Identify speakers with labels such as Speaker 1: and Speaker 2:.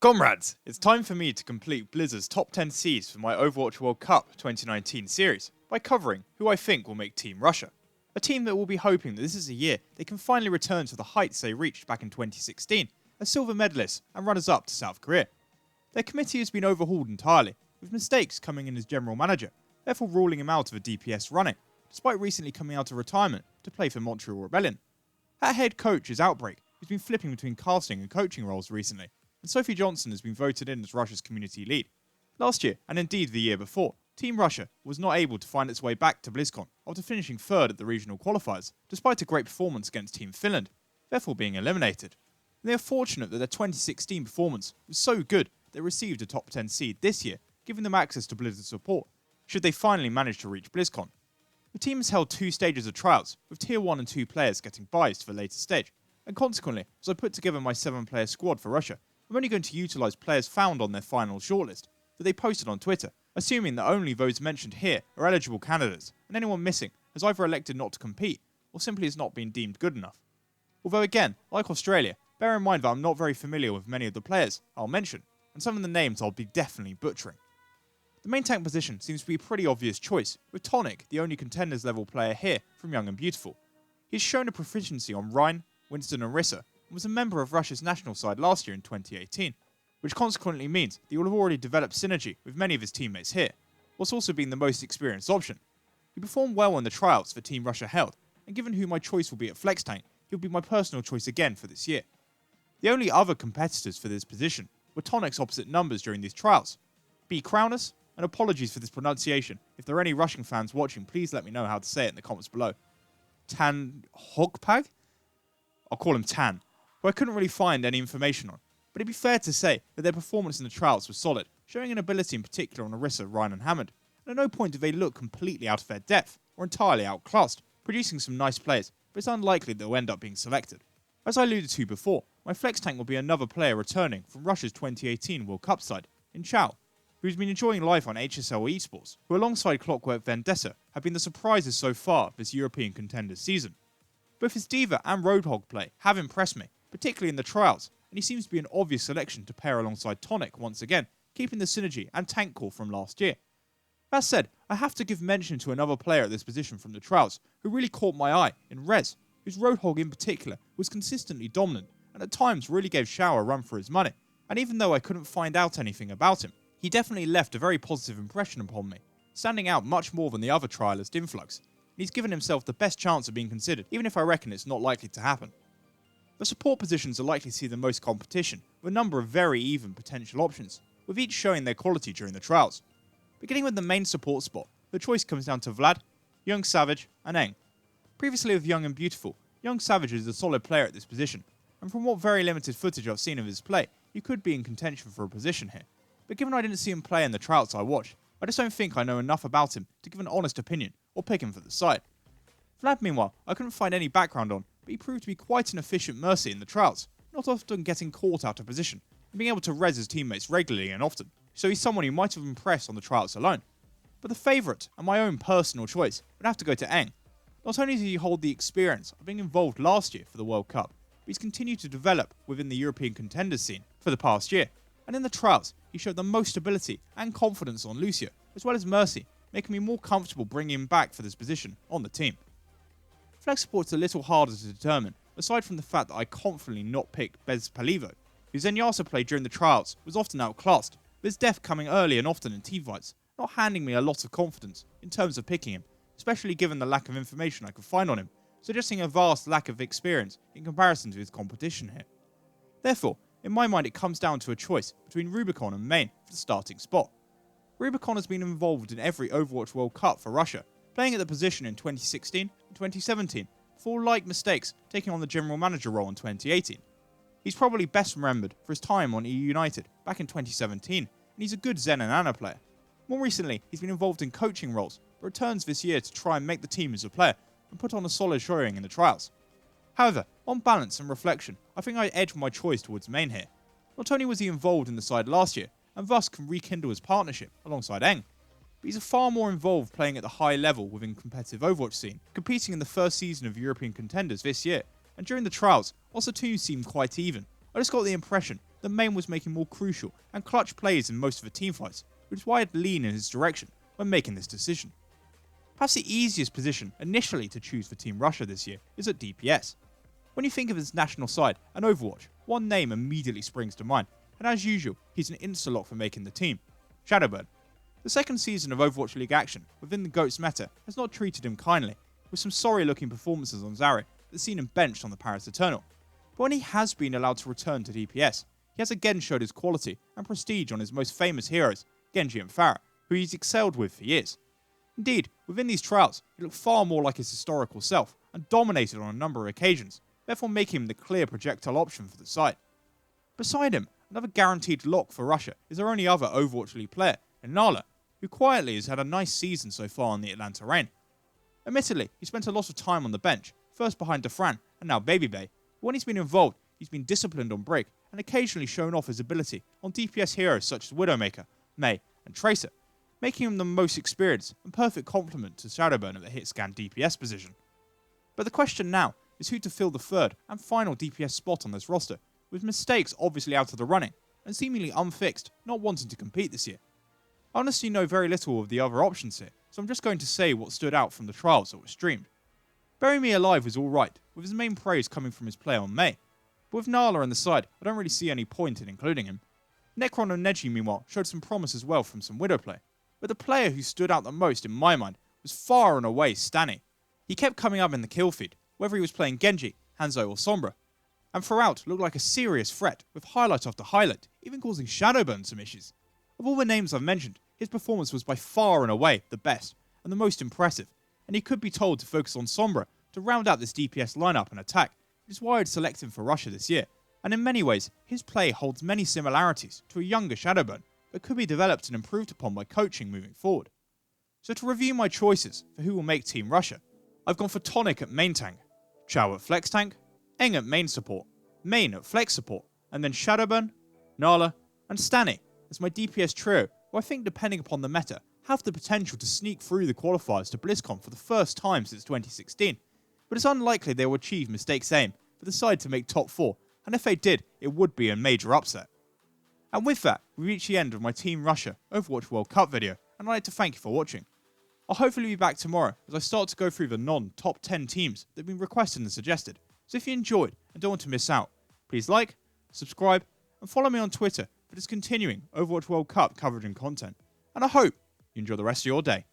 Speaker 1: Comrades, it's time for me to complete Blizzard's top 10 seeds for my Overwatch World Cup 2019 series by covering who I think will make Team Russia. A team that will be hoping that this is a year they can finally return to the heights they reached back in 2016 as silver medalists and runners-up to South Korea. Their committee has been overhauled entirely, with mistakes coming in as general manager, therefore ruling him out of a DPS running, despite recently coming out of retirement to play for Montreal Rebellion. At head coach is Outbreak, who's been flipping between casting and coaching roles recently, and Sophie Johnson has been voted in as Russia's community lead. Last year, and indeed the year before, Team Russia was not able to find its way back to BlizzCon after finishing third at the regional qualifiers, despite a great performance against Team Finland, therefore being eliminated. And they are fortunate that their 2016 performance was so good they received a top 10 seed this year, giving them access to Blizzard support, should they finally manage to reach BlizzCon. The team has held two stages of trials, with Tier 1 and 2 players getting biased for the later stage, and consequently, as I put together my 7-player squad for Russia, I'm only going to utilise players found on their final shortlist that they posted on Twitter, assuming that only those mentioned here are eligible candidates, and anyone missing has either elected not to compete, or simply has not been deemed good enough. Although again, like Australia, bear in mind that I'm not very familiar with many of the players I'll mention, and some of the names I'll be definitely butchering. The main tank position seems to be a pretty obvious choice, with Tonic the only contenders level player here from Young and Beautiful. He's shown a proficiency on Rhine, Winston and Rissa, and was a member of Russia's national side last year in 2018, which consequently means that he will have already developed synergy with many of his teammates here, whilst also being the most experienced option. He performed well in the trials for Team Russia held, and given who my choice will be at flex tank, he'll be my personal choice again for this year. The only other competitors for this position were Tonic's opposite numbers during these trials, B. Crownus, and apologies for this pronunciation, if there are any Russian fans watching please let me know how to say it in the comments below. Tan Hogpag? I'll call him Tan, who I couldn't really find any information on, but it'd be fair to say that their performance in the trials was solid, showing an ability in particular on Orisa, Ryan and Hammond, and at no point do they look completely out of their depth, or entirely outclassed, producing some nice players, but it's unlikely they'll end up being selected. As I alluded to before, my flex tank will be another player returning from Russia's 2018 World Cup side, in Chao, who's been enjoying life on HSL Esports, who alongside Clockwork Vendetta have been the surprises so far this European Contenders season. Both his Diva and Roadhog play have impressed me, particularly in the trials, and he seems to be an obvious selection to pair alongside Tonic once again, keeping the synergy and tank core from last year. That said, I have to give mention to another player at this position from the trials, who really caught my eye in Rez, whose Roadhog in particular was consistently dominant, and at times really gave Shao a run for his money, and even though I couldn't find out anything about him, he definitely left a very positive impression upon me, standing out much more than the other trialist Influx, and he's given himself the best chance of being considered, even if I reckon it's not likely to happen. The support positions are likely to see the most competition, with a number of very even potential options, with each showing their quality during the trials. Beginning with the main support spot, the choice comes down to Vlad, Young Savage, and Eng. Previously with Young and Beautiful, Young Savage is a solid player at this position, and from what very limited footage I've seen of his play, he could be in contention for a position here. But given I didn't see him play in the trials I watched, I just don't think I know enough about him to give an honest opinion or pick him for the side. Vlad, meanwhile, I couldn't find any background on, but he proved to be quite an efficient mercy in the trials, not often getting caught out of position, and being able to res his teammates regularly and often, so he's someone who might have impressed on the trials alone. But the favourite, and my own personal choice, would have to go to Eng. Not only did he hold the experience of being involved last year for the World Cup, but he's continued to develop within the European contenders scene for the past year, and in the trials, he showed the most ability and confidence on Lucio, as well as Mercy, making me more comfortable bringing him back for this position on the team. Flex support's a little harder to determine, aside from the fact that I confidently not picked Bez Palivo, whose Zenyasa play during the trials was often outclassed, with his death coming early and often in teamfights, not handing me a lot of confidence in terms of picking him, especially given the lack of information I could find on him, suggesting a vast lack of experience in comparison to his competition here. Therefore, in my mind it comes down to a choice between Rubicon and Main for the starting spot. Rubicon has been involved in every Overwatch World Cup for Russia, playing at the position in 2016 and 2017, before like mistakes taking on the general manager role in 2018. He's probably best remembered for his time on EU United back in 2017, and he's a good Zen and Ana player. More recently, he's been involved in coaching roles, but returns this year to try and make the team as a player, and put on a solid showing in the trials. However, on balance and reflection, I think I edge my choice towards Main here. Not only was he involved in the side last year, and thus can rekindle his partnership alongside Eng, but he's far more involved playing at the high level within competitive Overwatch scene, competing in the first season of European Contenders this year, and during the trials, also too seemed quite even. I just got the impression that Main was making more crucial and clutch plays in most of the teamfights, which is why I'd lean in his direction when making this decision. Perhaps the easiest position initially to choose for Team Russia this year is at DPS. When you think of his national side and Overwatch, one name immediately springs to mind, and as usual, he's an insta-lock for making the team: Shadowburn. The second season of Overwatch League action within the GOAT's meta has not treated him kindly, with some sorry looking performances on Zarya that seen him benched on the Paris Eternal. But when he has been allowed to return to DPS, he has again showed his quality and prestige on his most famous heroes, Genji and Pharah, who he's excelled with for years. Indeed, within these trials, he looked far more like his historical self and dominated on a number of occasions, therefore making him the clear projectile option for the side. Beside him, another guaranteed lock for Russia is their only other Overwatch League player, in Nala, who quietly has had a nice season so far in the Atlanta Reign. Admittedly, he spent a lot of time on the bench, first behind Dafran and now Baby Bay, but when he's been involved, he's been disciplined on break and occasionally shown off his ability on DPS heroes such as Widowmaker, Mei and Tracer, making him the most experienced and perfect complement to Shadowburn at the hit-scan DPS position. But the question now is who to fill the third and final DPS spot on this roster, with Mistakes obviously out of the running and seemingly unfixed, not wanting to compete this year. I honestly know very little of the other options here, so I'm just going to say what stood out from the trials that were streamed. Bury Me Alive was alright, with his main praise coming from his play on Mei, but with Nala on the side, I don't really see any point in including him. Necron and Neji, meanwhile, showed some promise as well from some Widow play, but the player who stood out the most in my mind was far and away Stanny. He kept coming up in the kill feed, whether he was playing Genji, Hanzo or Sombra, and throughout looked like a serious threat, with highlight after highlight, even causing Shadowburn some issues. Of all the names I've mentioned, his performance was by far and away the best, and the most impressive, and he could be told to focus on Sombra to round out this DPS lineup and attack, which is why I'd select him for Russia this year, and in many ways, his play holds many similarities to a younger Shadowburn, that could be developed and improved upon by coaching moving forward. So to review my choices for who will make Team Russia, I've gone for Tonic at main tank, Chow at flex tank, Eng at main support, Main at flex support, and then Shadowburn, Nala, and Stanny as my DPS trio, who I think, depending upon the meta, have the potential to sneak through the qualifiers to BlizzCon for the first time since 2016, but it's unlikely they will achieve Mistakes' aim for the side to make top 4, and if they did, it would be a major upset. And with that, we reach the end of my Team Russia Overwatch World Cup video, and I'd like to thank you for watching. I'll hopefully be back tomorrow as I start to go through the non-top 10 teams that have been requested and suggested, so if you enjoyed and don't want to miss out, please like, subscribe, and follow me on Twitter for this continuing Overwatch World Cup coverage and content, and I hope you enjoy the rest of your day.